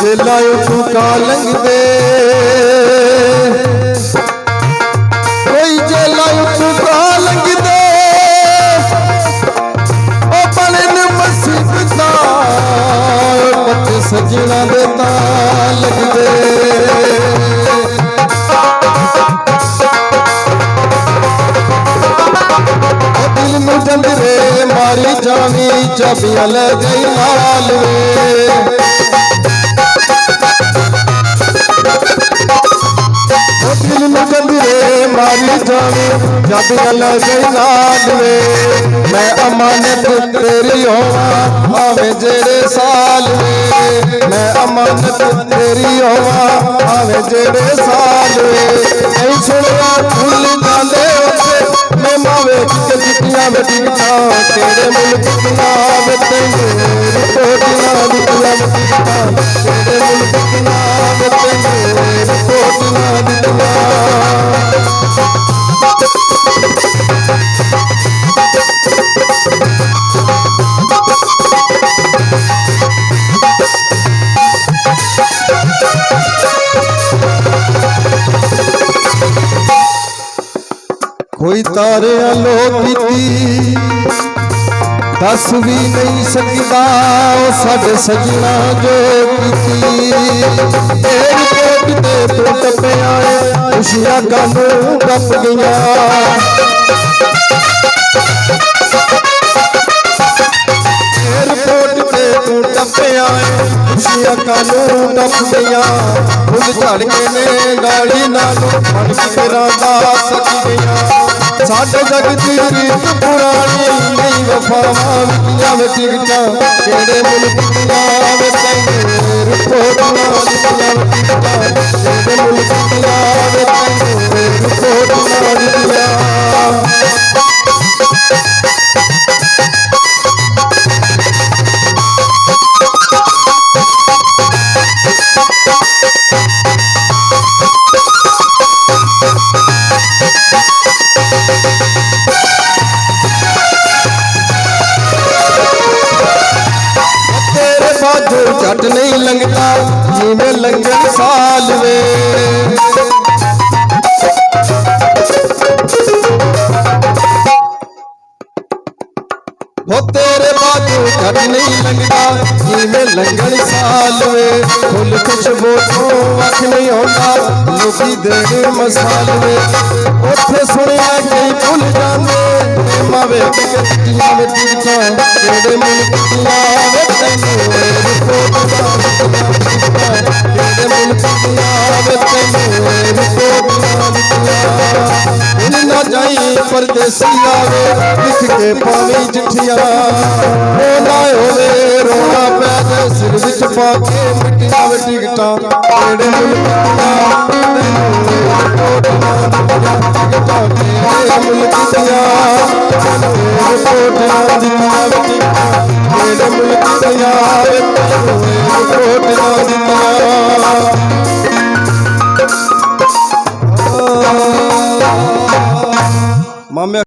चेला उठू का लंघदे कोई चेला उठू का लंघदे ओ पलन मुसीबता पत सजना देता लगदे दिल नू जंदरे मारी जावी चाबियां ले गई नाल वे मारी जावे जब गल गई नाल वे मैं अमानत तेरी होवा आवे जेड़े साल वे मैं अमानत तेरी होवा आवे जेड़े साल वे ऐ सुनिया भूल जांदे उत्ते मैं मावे कि जितियां में टिकटा तेरे मुल्क दियां वे तैनू रिपोर्टियां दितियां में टिकटा तेरे मुल्क दियां वे तैनू रिपोर्टियां दितियां कोई तारे लो कीती दस भी नहीं सकता साडे सजना जो कीती एयरपोर्ट ते पुट पे आए खुशियां कानू गप गईयां एयरपोर्ट ते पुट पे आए खुशियां कानू गप गईयां फुल झड़ के ने गाड़ी नालों मन फिकरां दा सक गईयां साडे जग दी रीत पुरानी नहीं वफावां विकियां वे टिकटां केड़े मुल्क दियां वे तैनू रिपोर्टां दितियां वे टिकटां केड़े मुल्क दियां वे तैनू रिपोर्टां दितियां झट नहीं लंघता जिवें लंघन साल वे हो तेरे बाजू झट नहीं लंघता जिवें लंघन साल वे फुल खुशबू तो अख नहीं होता लोकी देने मसाल वे उथे सुनिया कई भुल जांदे मावे टिकटियां वे टिकटां केड़े मुल्क दियां वे तैनू रिपोर्टां दितियां केड़े मुल्क दियां वे तैनू रिपोर्टां दितियां ना जाई परदेसी आवे लिख के पावी चिट्ठियां ओ ना होवे रोना पै सिर विच पा के मिट्टियां वे टिकटां केड़े मुल्क दियां तैनू रिपोर्टां दितियां टिकटां केड़े मुल्क दियां रिपोर्टां दितियां वे टिकटां केड़े मुल्क दियां वे तैनू रिपोर्टां दितियां मामे